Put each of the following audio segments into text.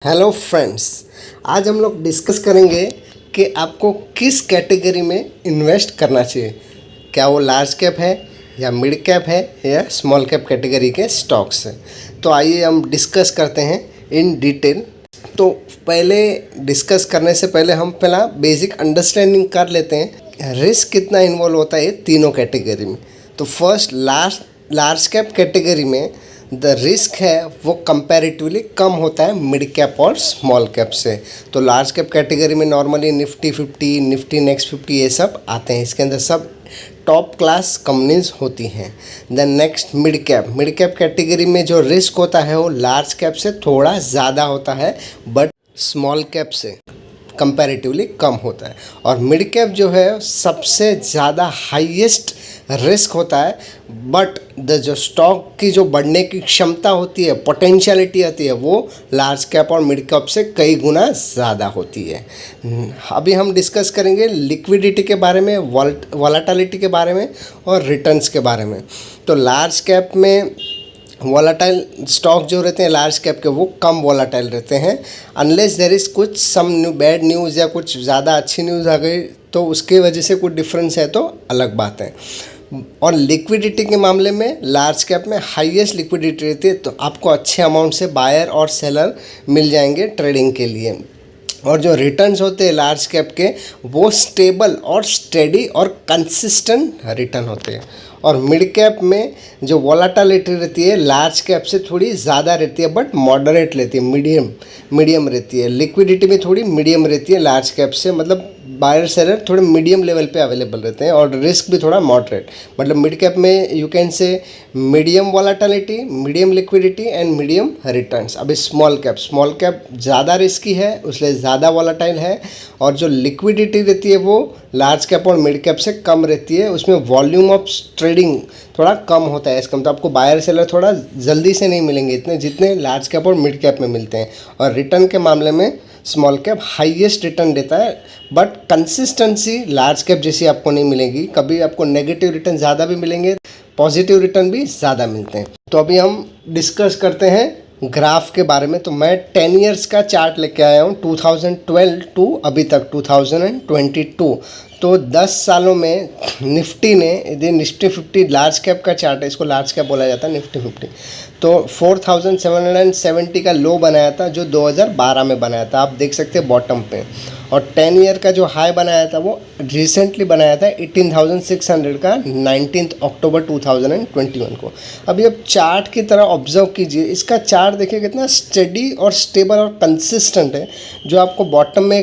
Hello friends, आज हम लोग डिस्कस करेंगे कि आपको किस कैटेगरी में इन्वेस्ट करना चाहिए। क्या वो लार्ज कैप है या मिड कैप है या स्मॉल कैप कैटेगरी के स्टॉक्स हैं। तो आइए हम डिस्कस करते हैं इन डिटेल। तो पहले डिस्कस करने से पहले हम पहला बेसिक अंडरस्टैंडिंग कर लेते हैं रिस्क कितना इन्वॉल्व होता है ये तीनों कैटेगरी में। तो फर्स्ट लार्ज कैप कैटेगरी में द रिस्क है वो कंपैरेटिवली कम होता है मिड कैप और स्मॉल कैप से। तो लार्ज कैप कैटेगरी में नॉर्मली निफ्टी 50, निफ्टी नेक्स्ट 50 ये सब आते हैं। इसके अंदर सब टॉप क्लास कंपनीज होती हैं। Then next mid cap category में जो रिस्क होता है वो लार्ज कैप से थोड़ा ज़्यादा होता है बट स्मॉल कैप से कंपैरेटिवली कम होता है। और मिड कैप जो है सबसे ज़्यादा हाईएस्ट रिस्क होता है बट जो स्टॉक की जो बढ़ने की क्षमता होती है, पोटेंशियलिटी होती है, वो लार्ज कैप और मिड कैप से कई गुना ज़्यादा होती है। अभी हम डिस्कस करेंगे लिक्विडिटी के बारे में, वॉलेटिलिटी के बारे में और रिटर्न्स के बारे में। तो लार्ज कैप में वॉलेटाइल स्टॉक जो रहते हैं लार्ज कैप के वो कम वॉलेटाइल रहते हैं अनलेस देयर इज़ कुछ सम बैड न्यूज़ या कुछ ज़्यादा अच्छी न्यूज़ आ गई तो उसके वजह से कुछ डिफरेंस है तो अलग बात है। और लिक्विडिटी के मामले में लार्ज कैप में हाईएस्ट लिक्विडिटी रहती है, तो आपको अच्छे अमाउंट से बायर और सेलर मिल जाएंगे ट्रेडिंग के लिए। और जो रिटर्न्स होते हैं लार्ज कैप के वो स्टेबल और स्टेडी और कंसिस्टेंट रिटर्न होते हैं। और मिड कैप में जो वॉलेटिलिटी रहती है लार्ज कैप से थोड़ी ज़्यादा रहती है बट मॉडरेट रहती है, मीडियम रहती है। लिक्विडिटी में थोड़ी मीडियम रहती है लार्ज कैप से, मतलब बायर सेलर थोड़े मीडियम लेवल पे अवेलेबल रहते हैं। और रिस्क भी थोड़ा मॉडरेट, मतलब मिड कैप में you can say medium volatility, medium liquidity and medium returns. अभी स्मॉल कैप ज़्यादा रिस्की है इसलिए ज़्यादा वॉलेटाइल है। और जो लिक्विडिटी रहती है वो लार्ज कैप और मिड कैप से कम रहती है, उसमें वॉल्यूम ऑफ ट्रेडिंग थोड़ा कम होता है इसका, तो आपको बायर सेलर थोड़ा जल्दी से नहीं मिलेंगे इतने जितने लार्ज कैप और मिड कैप में मिलते हैं। और रिटर्न के मामले में स्मॉल कैप हाईएस्ट रिटर्न देता है बट कंसिस्टेंसी लार्ज कैप जैसी आपको नहीं मिलेगी। कभी आपको नेगेटिव रिटर्न ज़्यादा भी मिलेंगे, पॉजिटिव रिटर्न भी ज़्यादा मिलते हैं। तो अभी हम डिस्कस करते हैं ग्राफ के बारे में। तो मैं 10 इयर्स का चार्ट लेके आया हूँ 2012 टू अभी तक 2022। तो 10 सालों में निफ्टी ने, यदि निफ्टी 50 लार्ज कैप का चार्ट है, इसको लार्ज कैप बोला जाता है निफ्टी 50, तो 4770 का लो बनाया था जो 2012 में बनाया था, आप देख सकते हैं बॉटम पे। और 10 ईयर का जो हाई बनाया था वो रिसेंटली बनाया था 18,600 का 19 अक्टूबर 2021 को। अभी अब चार्ट की तरह ऑब्जर्व कीजिए, इसका चार्ट देखिए कितना स्टेडी और स्टेबल और कंसिस्टेंट है। जो आपको बॉटम में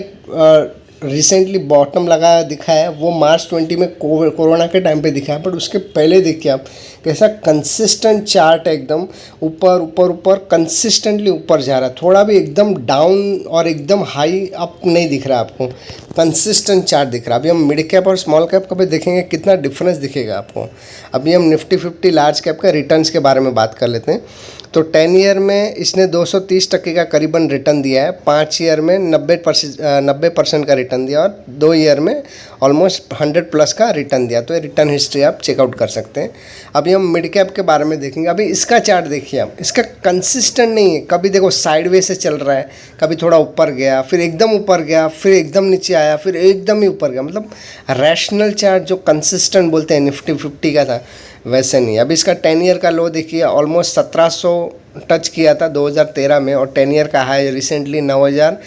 रिसेंटली बॉटम लगा दिखा है वो मार्च 20 में कोरोना के टाइम पे दिखा है, बट उसके पहले देखिए आप कैसा कंसिस्टेंट चार्ट है, एकदम ऊपर ऊपर ऊपर कंसिस्टेंटली ऊपर जा रहा है, थोड़ा भी एकदम डाउन और एकदम हाई अप नहीं दिख रहा है आपको, कंसिस्टेंट चार्ट दिख रहा है। अभी हम मिड कैप और स्मॉल कैप का भी देखेंगे कितना डिफरेंस दिखेगा आपको। अभी हम निफ्टी 50 लार्ज कैप का रिटर्न्स के बारे में बात कर लेते हैं। तो 10 ईयर में इसने 230% का करीबन रिटर्न दिया है, 5 ईयर में 90% का रिटर्न दिया और 2 ईयर में ऑलमोस्ट 100+ का रिटर्न दिया। तो ये रिटर्न हिस्ट्री आप चेकआउट कर सकते हैं। अभी हम मिड कैप के बारे में देखेंगे। अभी इसका चार्ट देखिए आप, इसका कंसिस्टेंट नहीं है, कभी देखो साइडवे से चल रहा है, कभी थोड़ा ऊपर गया, फिर एकदम ऊपर गया, फिर एकदम नीचे आया, फिर एकदम ही ऊपर गया, मतलब रैशनल चार्ट जो कंसिस्टेंट बोलते हैं निफ्टी 50 का था वैसे नहीं। अभी इसका 10 ईयर का लो देखिए, ऑलमोस्ट 1700 टच किया था 2013 में और 10 ईयर का हाई रिसेंटली 9000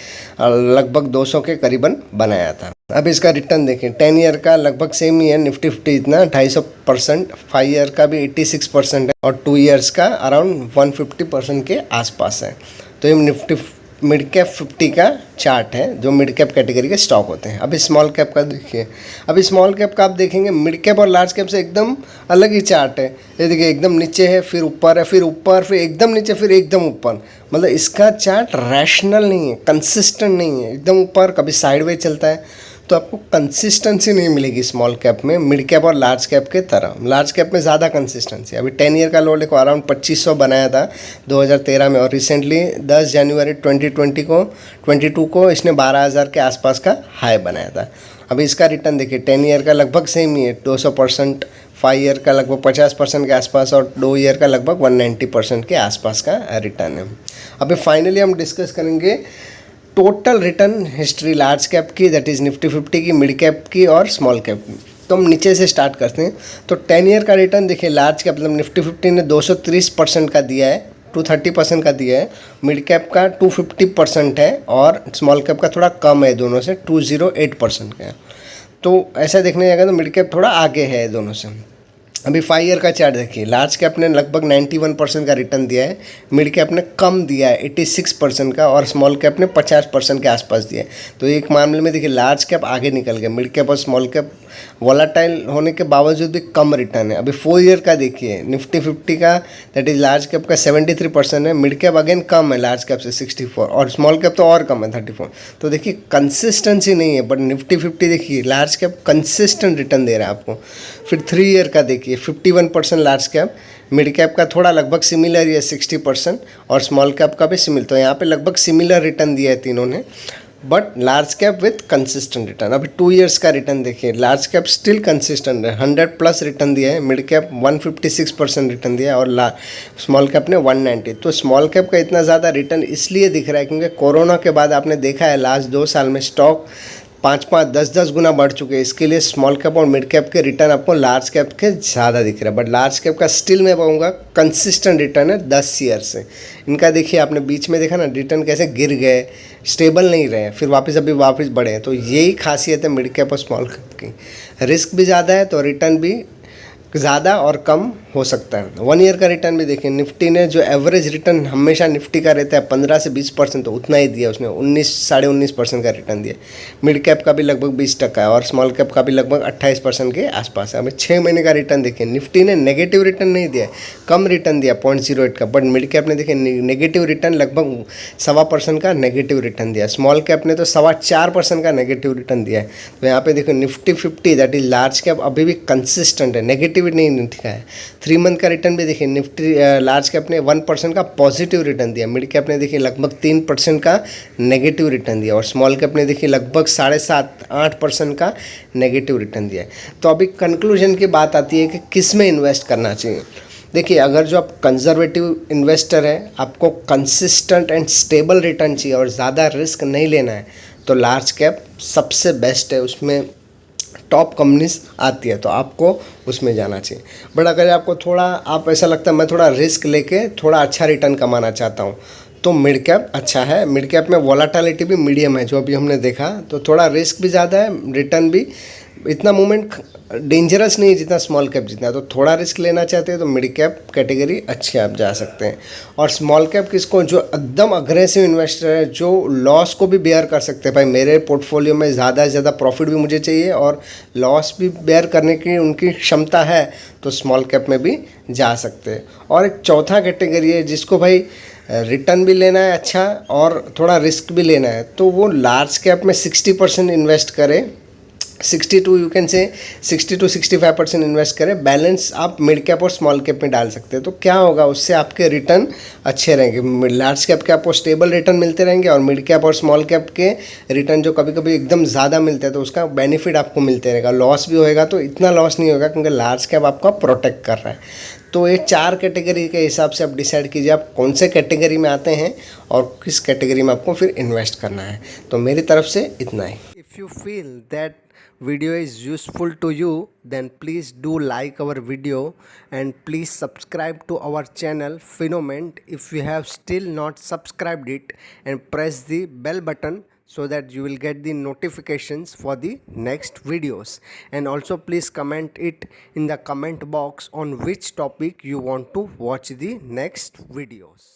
लगभग 200 के करीबन बनाया था। अब इसका रिटर्न देखें, 10 ईयर का लगभग सेम ही है निफ्टी 50 इतना 250%, 5 ईयर का भी 86% है और 2 ईयर्स का अराउंड 150% के आसपास है। तो ये निफ्टी मिड कैप 50 का चार्ट है जो मिड कैप कैटेगरी के स्टॉक होते हैं। अभी स्मॉल कैप का देखिए, अभी स्मॉल कैप का आप देखेंगे मिड कैप और लार्ज कैप से एकदम अलग ही चार्ट है। ये देखिए एकदम नीचे है, फिर ऊपर है, फिर ऊपर, फिर एकदम नीचे, फिर एकदम ऊपर, मतलब इसका चार्ट रैशनल नहीं है, कंसिस्टेंट नहीं है, एकदम ऊपर कभी साइडवेज चलता है। तो आपको कंसिस्टेंसी नहीं मिलेगी स्मॉल कैप में मिड कैप और लार्ज कैप के तरह। लार्ज कैप में ज़्यादा कंसिस्टेंसी। अभी 10 ईयर का लो देखो अराउंड 2500 बनाया था 2013 में और रिसेंटली 10 जनवरी 2022 को इसने 12,000 के आसपास का हाई बनाया था। अभी इसका रिटर्न देखिए, 10 ईयर का लगभग सेम ही है 200%, 5 ईयर का लगभग 50% के आसपास और 2 ईयर का लगभग 190% के आसपास का रिटर्न है। अभी फाइनली हम डिस्कस करेंगे total return history large cap की, दैट इज़ निफ्टी 50 की, मिड कैप की और स्मॉल कैप की। तो हम नीचे से स्टार्ट करते हैं। तो 10 ईयर का रिटर्न देखिए, लार्ज कैप मतलब निफ्टी 50 ने 230% का दिया है, 230% का दिया है। मिड कैप का 250% है और स्मॉल कैप का थोड़ा कम है दोनों से, 208% का है। तो ऐसा देखने जाएगा तो मिड कैप थोड़ा आगे है दोनों से। अभी 5 ईयर का चार्ट देखिए, लार्ज कैप ने लगभग 91% का रिटर्न दिया है, मिड कैप ने कम दिया है 86% का और स्मॉल कैप ने 50% के आसपास दिया है। तो एक मामले में देखिए लार्ज कैप आगे निकल गया, मिड कैप और स्मॉल कैप वॉलेटाइल होने के बावजूद भी कम रिटर्न है। अभी 4 ईयर का देखिए, निफ्टी 50 का दैट इज लार्ज कैप का 73% है, मिड कैप अगेन कम है लार्ज कैप से 64 और स्मॉल कैप तो और कम है 34। तो देखिए कंसिस्टेंसी नहीं है, बट निफ्टी 50 देखिए लार्ज कैप कंसिस्टेंट रिटर्न दे रहा है आपको। फिर 3 ईयर का देखिए 51% लार्ज कैप, मिड कैप का थोड़ा लगभग सिमिलर ही है 60% और स्मॉल कैप का भी सिमिलर। तो यहाँ पे लगभग सिमिलर रिटर्न दिया है तीनों ने, but large cap with consistent return. अभी 2 ईयर्स का रिटर्न देखिए, लार्ज कैप स्टिल कंसिस्टेंट है, 100+ रिटर्न दिया है, मिड कैप 156% रिटर्न दिया है और स्मॉल कैप ने 190। तो स्मॉल कैप का इतना ज़्यादा रिटर्न इसलिए दिख रहा है क्योंकि कोरोना के बाद आपने देखा है लास्ट 2 साल में स्टॉक 5-5, 10-10 गुना बढ़ चुके हैं। इसके लिए स्मॉल कैप और मिड कैप के रिटर्न आपको लार्ज कैप के ज़्यादा दिख रहा है, बट लार्ज कैप का स्टिल मैं कहूँगा कंसिस्टेंट रिटर्न है 10 ईयर से। इनका देखिए आपने बीच में देखा ना, रिटर्न कैसे गिर गए, स्टेबल नहीं रहे, फिर अभी वापस बढ़े हैं। तो यही खासियत है मिड कैप और स्मॉल कैप की, रिस्क भी ज़्यादा है तो रिटर्न भी ज़्यादा और कम हो सकता है। 1 ईयर का रिटर्न भी देखिए, निफ्टी ने जो एवरेज रिटर्न हमेशा निफ्टी का रहता है 15 से 20%, तो उतना ही दिया उसने, 19-19.5% का रिटर्न दिया। मिड कैप का भी लगभग 20% है और स्मॉल कैप का भी लगभग 28% के आसपास है। हमें 6 महीने का रिटर्न देखिए, निफ्टी ने नेगेटिव रिटर्न नहीं दिया है, कम रिटर्न दिया 0.08 का, बट मिड कैप ने देखिए नेगेटिव रिटर्न लगभग 1.25% का नेगेटिव रिटर्न दिया, स्मॉल कैप ने तो 4.25% का नेगेटिव रिटर्न दिया है। तो यहाँ पे देखो Nifty 50 that is large cap अभी भी कंसिस्टेंट है, नेगेटिव नहीं दिखा है। 3 मंथ का रिटर्न भी देखिए, निफ्टी लार्ज कैप ने 1% का पॉजिटिव रिटर्न दिया, मिड कैप ने देखिए लगभग 3% का नेगेटिव रिटर्न दिया और स्मॉल कैप ने देखिए लगभग 7.5-8% का नेगेटिव रिटर्न दिया है। तो अभी कंक्लूजन की बात आती है कि किस में इन्वेस्ट करना चाहिए। देखिए अगर जो आप कंजर्वेटिव इन्वेस्टर है, आपको कंसिस्टेंट एंड स्टेबल रिटर्न चाहिए और ज़्यादा रिस्क नहीं लेना है, तो लार्ज कैप सबसे बेस्ट है, उसमें टॉप कंपनीज आती है, तो आपको उसमें जाना चाहिए। बट अगर आपको थोड़ा आप ऐसा लगता है मैं थोड़ा रिस्क लेके थोड़ा अच्छा रिटर्न कमाना चाहता हूँ, तो मिड कैप अच्छा है। मिड कैप में वॉलेटिलिटी भी मीडियम है, जो अभी हमने देखा, तो थोड़ा रिस्क भी ज़्यादा है, रिटर्न भी इतना मूवमेंट डेंजरस नहीं है जितना स्मॉल कैप जितना है। तो थोड़ा रिस्क लेना चाहते हैं तो मिड कैप कैटेगरी अच्छी आप जा सकते हैं। और स्मॉल कैप किसको, जो एकदम अग्रेसिव इन्वेस्टर है, जो लॉस को भी बेयर कर सकते हैं, भाई मेरे पोर्टफोलियो में ज़्यादा से ज़्यादा प्रॉफिट भी मुझे चाहिए और लॉस भी बेयर करने की उनकी क्षमता है, तो स्मॉल कैप में भी जा सकते हैं। और एक चौथा कैटेगरी है जिसको भाई रिटर्न भी लेना है अच्छा और थोड़ा रिस्क भी लेना है, तो वो लार्ज कैप में 60% इन्वेस्ट करें, 60 to you can say 60-65% invest करें, बैलेंस आप मिड कैप और स्मॉल कैप में डाल सकते हैं। तो क्या होगा, उससे आपके रिटर्न अच्छे रहेंगे। लार्ज कैप के आपको स्टेबल रिटर्न मिलते रहेंगे और मिड कैप और स्मॉल कैप के रिटर्न जो कभी कभी एकदम ज़्यादा मिलते हैं तो उसका बेनिफिट आपको मिलते रहेगा। लॉस भी होएगा तो इतना लॉस नहीं होगा क्योंकि लार्ज कैप आपका प्रोटेक्ट कर रहा है। तो ये 4 कैटेगरी के हिसाब से आप डिसाइड कीजिए आप कौन से कैटेगरी में आते हैं और किस कैटेगरी में आपको फिर इन्वेस्ट करना है। तो मेरी तरफ से इतना ही। If you feel that video is useful to you, then please do like our video and please subscribe to our channel Phenoment if you have still not subscribed it, and press the bell button so that you will get the notifications for the next videos. And also please comment it in the comment box on which topic you want to watch the next videos.